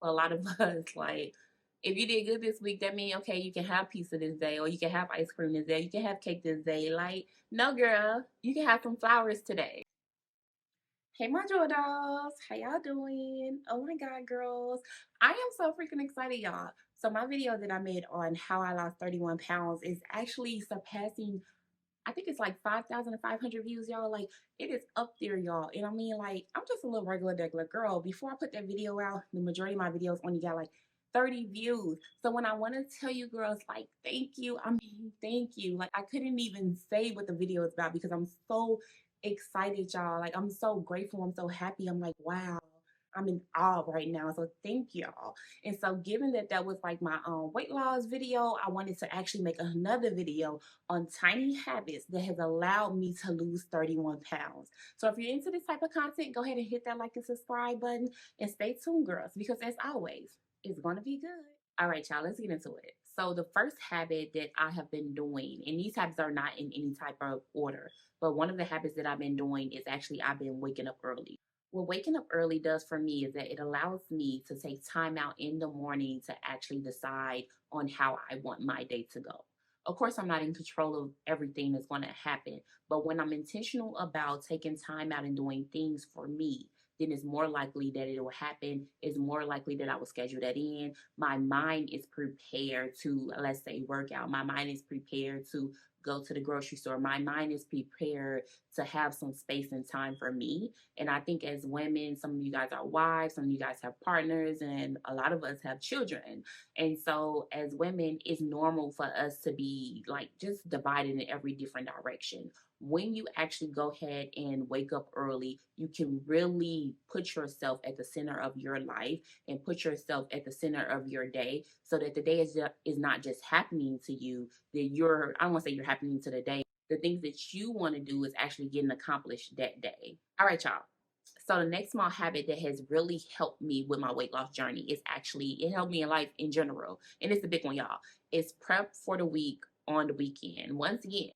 For a lot of us, like, if you did good this week, that means, okay, you can have pizza this day, or you can have ice cream this day, you can have cake this day. Like, no, girl, you can have some flowers today. Hey, my joy dolls, how y'all doing? Oh my God, girls, I am so freaking excited, y'all. So my video that I made on how I lost 31 pounds is actually surpassing, I think it's like 5,500 views, y'all. Like, it is up there, y'all. And I mean, like, I'm just a little regular girl. Before I put that video out, the majority of my videos only got like 30 views. So when I want to tell you girls, like, thank you, I mean, thank you. Like, I couldn't even say what the video is about because I'm so excited, y'all. Like, I'm so grateful. I'm so happy. I'm like, wow. I'm in awe right now. So thank y'all. And so given that that was like my weight loss video, I wanted to actually make another video on tiny habits that has allowed me to lose 31 pounds. So if you're into this type of content, go ahead and hit that like and subscribe button and stay tuned, girls, because as always, it's going to be good. All right, y'all, let's get into it. So the first habit that I have been doing, and these habits are not in any type of order, but one of the habits that I've been doing is actually I've been waking up early. What waking up early does for me is that it allows me to take time out in the morning to actually decide on how I want my day to go. Of course, I'm not in control of everything that's going to happen, but when I'm intentional about taking time out and doing things for me, then it's more likely that it will happen. It's more likely that I will schedule that in. My mind is prepared to, let's say, work out. My mind is prepared to go to the grocery store. My mind is prepared to have some space and time for me. And I think as women, some of you guys are wives, some of you guys have partners, and a lot of us have children. And so as women, it's normal for us to be like just divided in every different direction. When you actually go ahead and wake up early, you can really put yourself at the center of your life and put yourself at the center of your day so that the day is not just happening to you, that you're, I don't want to say you're happening to the day. The things that you want to do is actually getting accomplished that day. All right, y'all. So the next small habit that has really helped me with my weight loss journey is actually, it helped me in life in general. And it's the big one, y'all. It's prep for the week on the weekend. Once again,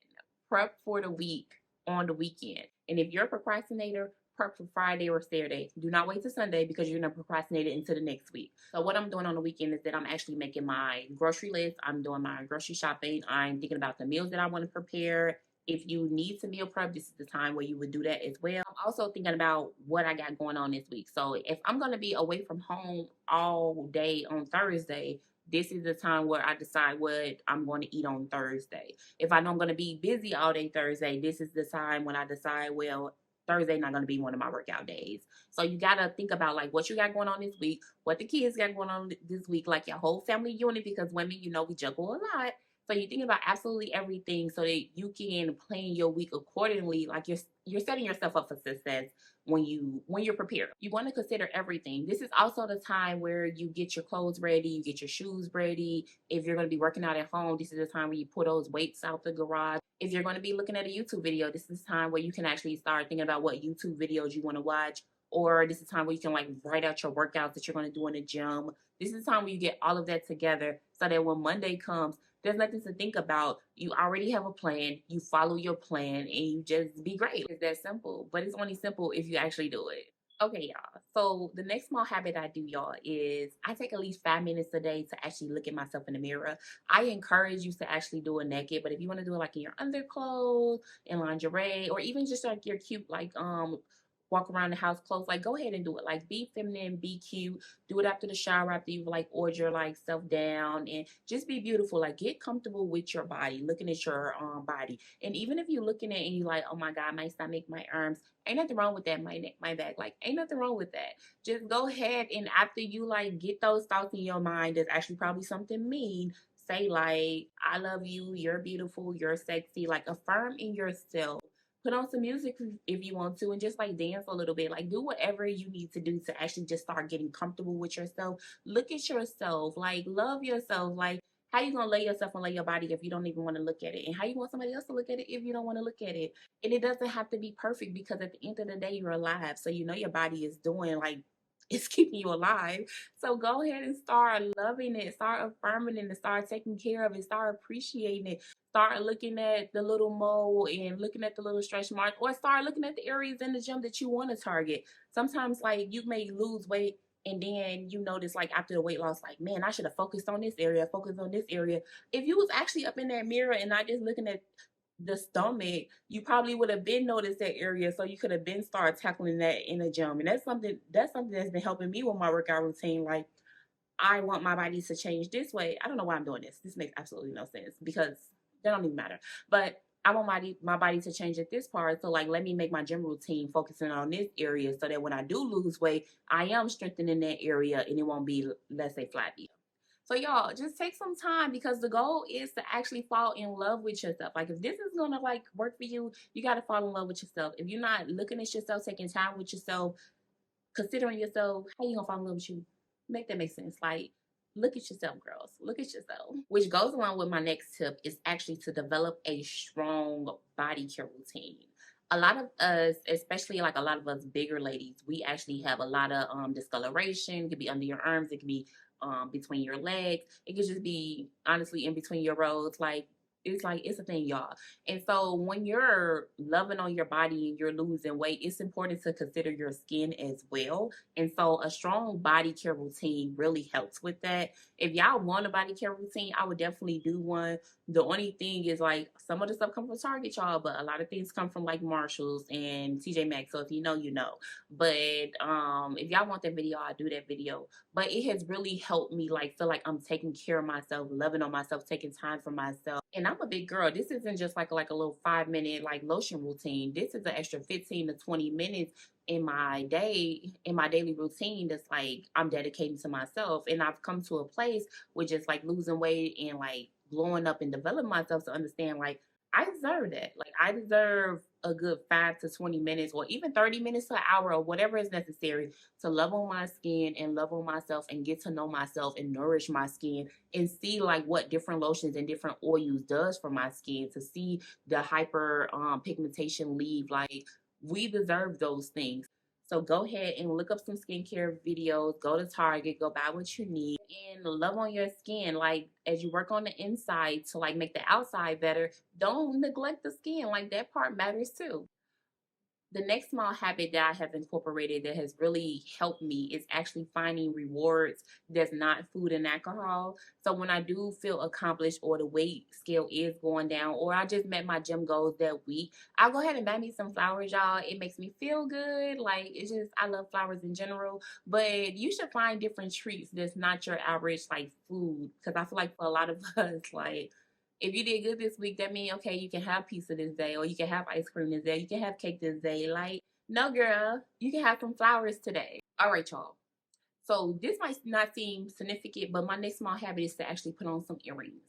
prep for the week on the weekend. And if you're a procrastinator, prep for Friday or Saturday. Do not wait till Sunday because you're gonna procrastinate it into the next week. So what I'm doing on the weekend is that I'm actually making my grocery list. I'm doing my grocery shopping. I'm thinking about the meals that I want to prepare. If you need to meal prep, this is the time where you would do that as well. I'm also thinking about what I got going on this week. So if I'm going to be away from home all day on Thursday, this is the time where I decide what I'm going to eat on Thursday. If I know I'm going to be busy all day Thursday, this is the time when I decide, well, Thursday not going to be one of my workout days. So you got to think about like what you got going on this week, what the kids got going on this week, like your whole family unit, because women, you know, we juggle a lot. So you think about absolutely everything so that you can plan your week accordingly. Like you're setting yourself up for success when you're prepared. You want to consider everything. This is also the time where you get your clothes ready, you get your shoes ready. If you're going to be working out at home, this is the time where you pull those weights out the garage. If you're going to be looking at a YouTube video, this is time where you can actually start thinking about what YouTube videos you want to watch. Or this is time where you can like write out your workouts that you're going to do in the gym. This is the time where you get all of that together so that when Monday comes, there's nothing to think about. You already have a plan. You follow your plan and you just be great. It's that simple, but it's only simple if you actually do it. Okay, y'all. So the next small habit I do, y'all, is I take at least 5 minutes a day to actually look at myself in the mirror. I encourage you to actually do it naked, but if you want to do it like in your underclothes, in lingerie, or even just like your cute, like walk around the house clothes, like go ahead and do it. Like be feminine, be cute. Do it after the shower, after you've like ordered your like self down, and just be beautiful. Like get comfortable with your body, looking at your body. And even if you're looking at it and you like, oh my God, my stomach, my arms, ain't nothing wrong with that. My neck, my back, like ain't nothing wrong with that. Just go ahead and after you like get those thoughts in your mind, there's actually probably something mean. Say like, I love you, you're beautiful, you're sexy. Like affirm in yourself. Put on some music if you want to and just like dance a little bit. Like do whatever you need to do to actually just start getting comfortable with yourself. Look at yourself, like love yourself. Like how you gonna lay yourself and lay your body if you don't even want to look at it? And how you want somebody else to look at it if you don't want to look at it? And it doesn't have to be perfect because at the end of the day you're alive. So you know your body is doing like it's keeping you alive. So go ahead and start loving it, start affirming it, and start taking care of it, start appreciating it. Start looking at the little mole and looking at the little stretch mark, or start looking at the areas in the gym that you want to target. Sometimes, like, you may lose weight and then you notice like after the weight loss, like, man, I should have focused on this area, focused on this area. If you was actually up in that mirror and not just looking at the stomach, you probably would have been noticed that area, so you could have been started tackling that in the gym. And that's something that's been helping me with my workout routine. Like, I want my body to change this way. I don't know why I'm doing this. This makes absolutely no sense because that don't even matter. But I want my body to change at this part. So like, let me make my gym routine focusing on this area so that when I do lose weight, I am strengthening that area and it won't be, let's say, flabby. So y'all, just take some time because the goal is to actually fall in love with yourself. Like, if this is gonna like work for you, you gotta fall in love with yourself. If you're not looking at yourself, taking time with yourself, considering yourself, how you gonna fall in love with you? Make that make sense. Like, look at yourself, girls. Look at yourself. Which goes along with my next tip is actually to develop a strong body care routine. A lot of us, especially like a lot of us bigger ladies, we actually have a lot of discoloration. It could be under your arms, it could be between your legs, it could just be honestly in between your rows. Like it's a thing, y'all. And so when you're loving on your body and you're losing weight, it's important to consider your skin as well. And so a strong body care routine really helps with that. If y'all want a body care routine, I would definitely do one. The only thing is like some of the stuff comes from Target, y'all, but a lot of things come from like Marshalls and TJ Maxx. So if you know, you know. But if y'all want that video, I'll do that video. But it has really helped me like feel like I'm taking care of myself, loving on myself, taking time for myself. And I'm a big girl. This isn't just like a little 5 minute like lotion routine. This is an extra 15 to 20 minutes in my day, in my daily routine that's like I'm dedicating to myself. And I've come to a place with just like losing weight and like blowing up and developing myself to understand like I deserve that. Like I deserve a good 5 to 20 minutes or even 30 minutes to an hour or whatever is necessary to love on my skin and love on myself and get to know myself and nourish my skin and see like what different lotions and different oils does for my skin, to see the hyper pigmentation leave. Like, we deserve those things. So go ahead and look up some skincare videos, go to Target, go buy what you need, and love on your skin. Like, as you work on the inside to like make the outside better, don't neglect the skin. Like, that part matters too. The next small habit that I have incorporated that has really helped me is actually finding rewards that's not food and alcohol. So when I do feel accomplished or the weight scale is going down or I just met my gym goals that week, I'll go ahead and buy me some flowers, y'all. It makes me feel good. Like, it's just, I love flowers in general. But you should find different treats that's not your average like food. Because I feel like for a lot of us, like, if you did good this week, that means okay, you can have pizza this day, or you can have ice cream this day, you can have cake this day. Like, no, girl, you can have some flowers today. All right, y'all. So this might not seem significant, but my next small habit is to actually put on some earrings.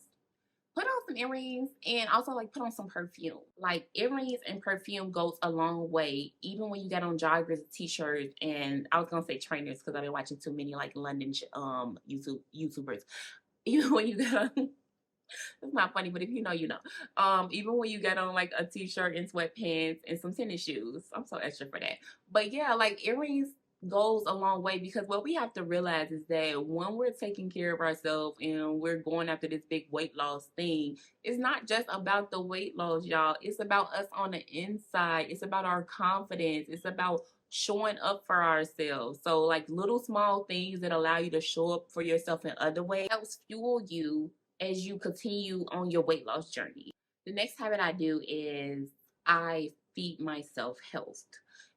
Put on some earrings and also like put on some perfume. Like, earrings and perfume goes a long way, even when you got on joggers, t-shirts, and I was gonna say trainers because I've been watching too many like London YouTubers. Even when you got on it's not funny, but if you know, you know. Even when you get on like a t-shirt and sweatpants and some tennis shoes, I'm so extra for that. But yeah, like earrings goes a long way because what we have to realize is that when we're taking care of ourselves and we're going after this big weight loss thing, it's not just about the weight loss, y'all. It's about us on the inside. It's about our confidence. It's about showing up for ourselves. So like little small things that allow you to show up for yourself in other ways helps fuel you as you continue on your weight loss journey. The next habit I do is I feed myself health.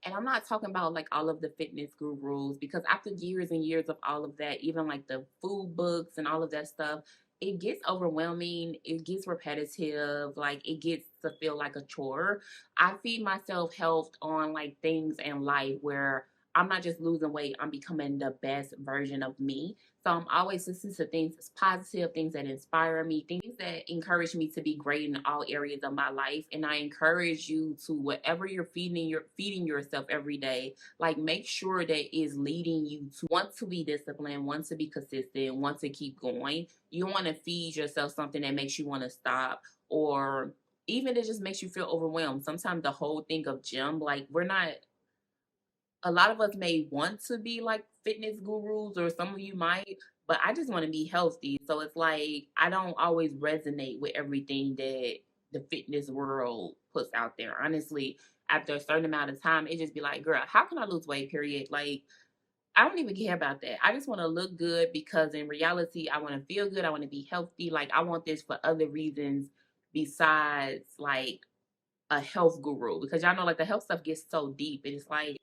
And I'm not talking about like all of the fitness gurus because after years and years of all of that, even like the food books and all of that stuff, it gets overwhelming, it gets repetitive, like it gets to feel like a chore. I feed myself health on like things in life where I'm not just losing weight, I'm becoming the best version of me. So I'm always listening to things that's positive, things that inspire me, things that encourage me to be great in all areas of my life. And I encourage you to whatever you're feeding yourself every day, like make sure that is leading you to want to be disciplined, want to be consistent, want to keep going. You want to feed yourself something that makes you want to stop, or even it just makes you feel overwhelmed. Sometimes the whole thing of gym, like we're not, a lot of us may want to be like fitness gurus, or some of you might, but I just want to be healthy. So it's like I don't always resonate with everything that the fitness world puts out there. Honestly, after a certain amount of time, it just be like, girl, how can I lose weight? Period. Like, I don't even care about that. I just want to look good because in reality, I want to feel good. I want to be healthy. Like, I want this for other reasons besides like a health guru, because y'all know like the health stuff gets so deep and it's like,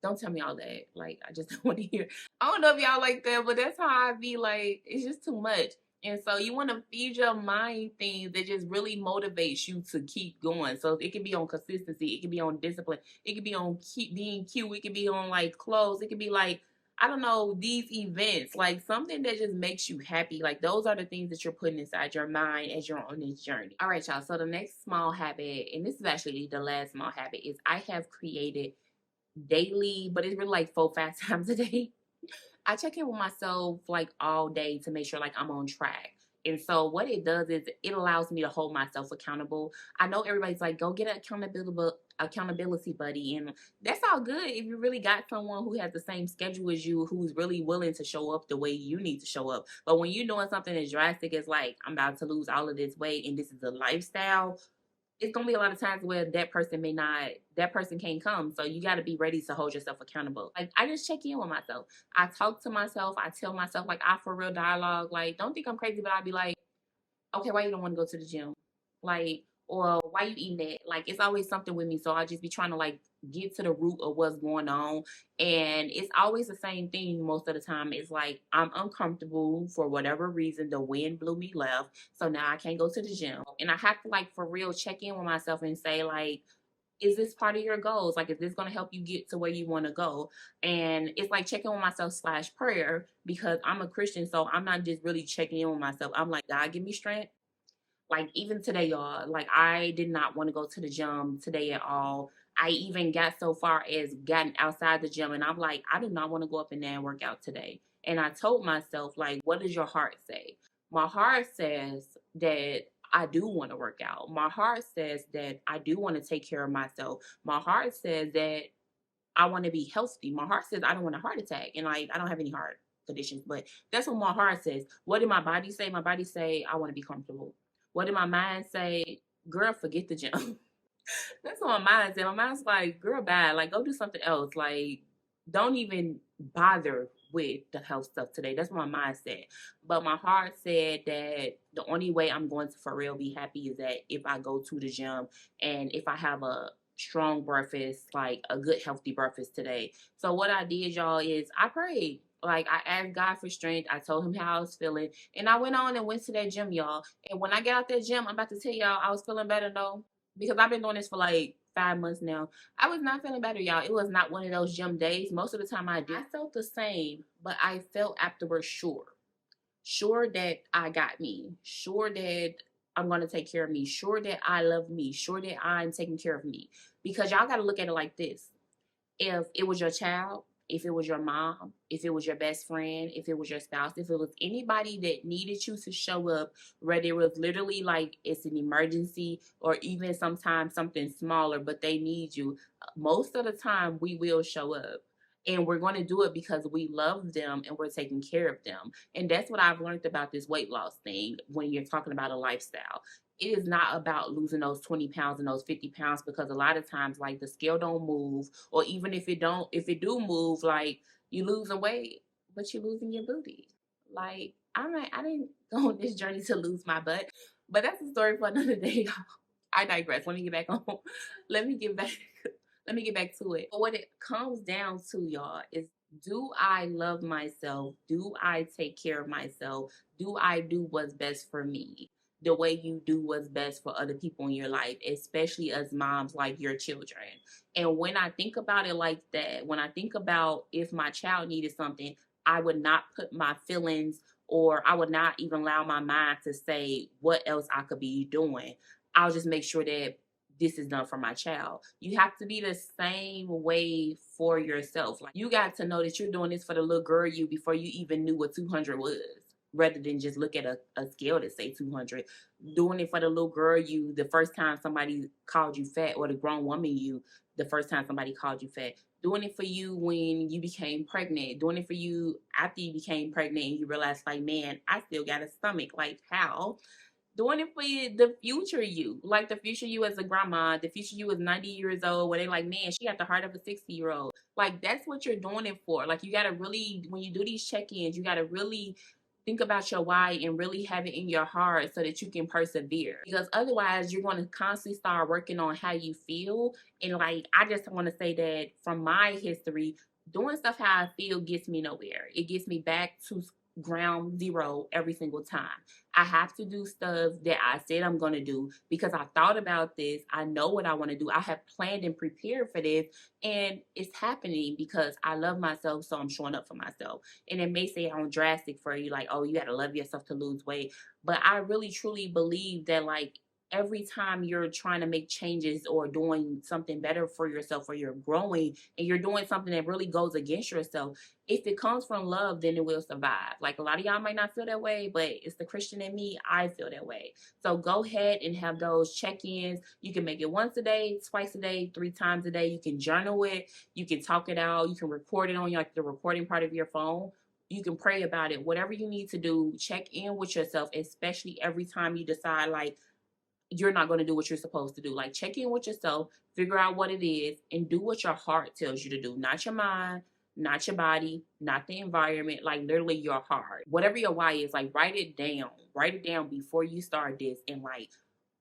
don't tell me all that. Like, I just don't want to hear. I don't know if y'all like that, but that's how I be. Like, it's just too much. And so you want to feed your mind things that just really motivates you to keep going. So it can be on consistency, it can be on discipline, it can be on keep being cute, it can be on like clothes, it can be like, I don't know, these events, like something that just makes you happy. Like, those are the things that you're putting inside your mind as you're on this journey. All right, y'all. So the next small habit, and this is actually the last small habit, is I have created daily, but it's really like 4, 5 times a day. I check in with myself like all day to make sure like I'm on track. And so what it does is it allows me to hold myself accountable. I know everybody's like, go get an accountability buddy, and that's all good if you really got someone who has the same schedule as you, who's really willing to show up the way you need to show up. But when you're doing something as drastic as like, I'm about to lose all of this weight and this is a lifestyle, it's gonna be a lot of times where that person can't come. So you gotta be ready to hold yourself accountable. Like, I just check in with myself. I talk to myself, I tell myself, like, I for real dialogue. Like, don't think I'm crazy, but I'd be like, okay, why you don't want to go to the gym? Like, or why you eating that? Like, it's always something with me. So I just be trying to like get to the root of what's going on. And it's always the same thing most of the time. It's like, I'm uncomfortable for whatever reason. The wind blew me left. So now I can't go to the gym. And I have to like for real check in with myself and say, like, is this part of your goals? Like, is this going to help you get to where you want to go? And it's like checking with myself slash prayer, because I'm a Christian. So I'm not just really checking in with myself. I'm like, God, give me strength. Like, even today, y'all, like, I did not want to go to the gym today at all. I even got so far as gotten outside the gym and I'm like, I do not want to go up in there and work out today. And I told myself, like, what does your heart say? My heart says that I do want to work out. My heart says that I do want to take care of myself. My heart says that I want to be healthy. My heart says I don't want a heart attack. And like, I don't have any heart conditions, but that's what my heart says. What did my body say? My body say I want to be comfortable. What did my mind say? Girl, forget the gym. That's what my mind said. My mind's like, girl, bad. Like, go do something else. Like, don't even bother with the health stuff today. That's what my mind said. But my heart said that the only way I'm going to for real be happy is that if I go to the gym and if I have a strong breakfast, like a good healthy breakfast today. So what I did, y'all, is I prayed. Like, I asked God for strength. I told him how I was feeling. And I went on and went to that gym, y'all. And when I got out that gym, I'm about to tell y'all I was feeling better though, because I've been doing this for like 5 months now. I was not feeling better, y'all. It was not one of those gym days. Most of the time I did. I felt the same, but I felt afterwards sure. Sure that I got me. Sure that I'm going to take care of me. Sure that I love me. Sure that I'm taking care of me. Because y'all got to look at it like this. If it was your child, if it was your mom, if it was your best friend, if it was your spouse, if it was anybody that needed you to show up, whether it was literally like it's an emergency or even sometimes something smaller, but they need you, most of the time we will show up. And we're going to do it because we love them and we're taking care of them. And that's what I've learned about this weight loss thing when you're talking about a lifestyle. It is not about losing those 20 pounds and those 50 pounds, because a lot of times like the scale don't move, or even if it do move, like you losing weight, but you losing your booty. Like, I didn't go on this journey to lose my butt, but that's a story for another day. I digress. Let me get back on. Let me get back. Let me get back to it. But what it comes down to, y'all, is, do I love myself? Do I take care of myself? Do I do what's best for me? The way you do what's best for other people in your life, especially as moms, like your children. And when I think about it like that, when I think about if my child needed something, I would not put my feelings, or I would not even allow my mind to say what else I could be doing. I'll just make sure that this is done for my child. You have to be the same way for yourself. Like, you got to know that you're doing this for the little girl you before you even knew what 200 was, rather than just look at a scale that say 200. Doing it for the little girl you the first time somebody called you fat, or the grown woman you the first time somebody called you fat. Doing it for you when you became pregnant. Doing it for you after you became pregnant and you realized, like, man, I still got a stomach. Like, how? doing it for the future you, like the future you as a grandma, the future you as 90 years old, where they like, man, she got the heart of a 60-year-old. Like that's what you're doing it for. Like you gotta really, when you do these check-ins, you gotta really think about your why and really have it in your heart so that you can persevere. Because otherwise, you're going to constantly start working on how you feel. And like, I just want to say that from my history, doing stuff how I feel gets me nowhere. It gets me back to ground zero every single time. I have to do stuff that I said I'm going to do because I thought about this. I know what I want to do. I have planned and prepared for this, and it's happening because I love myself, so I'm showing up for myself. And it may sound drastic for you, like, oh, you got to love yourself to lose weight. But I really truly believe that, like, every time you're trying to make changes or doing something better for yourself, or you're growing and you're doing something that really goes against yourself, if it comes from love, then it will survive. Like a lot of y'all might not feel that way, but it's the Christian in me. I feel that way. So go ahead and have those check-ins. You can make it once a day, twice a day, 3 times a day. You can journal it. You can talk it out. You can record it on like the recording part of your phone. You can pray about it. Whatever you need to do, check in with yourself, especially every time you decide like you're not going to do what you're supposed to do. Like check in with yourself, figure out what it is, and do what your heart tells you to do, not your mind, not your body, not the environment, like literally your heart. Whatever your why is, like write it down. Write it down before you start this, and like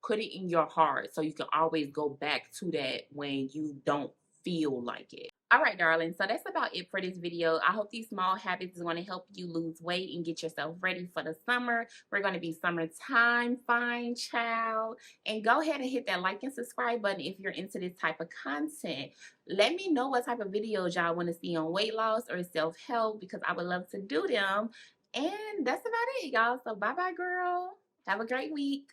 put it in your heart so you can always go back to that when you don't feel like it. All right, darling. So that's about it for this video. I hope these small habits is going to help you lose weight and get yourself ready for the summer. We're going to be summertime, fine, child. And go ahead and hit that like and subscribe button if you're into this type of content. Let me know what type of videos y'all want to see on weight loss or self-help, because I would love to do them. And that's about it, y'all. So bye-bye, girl. Have a great week.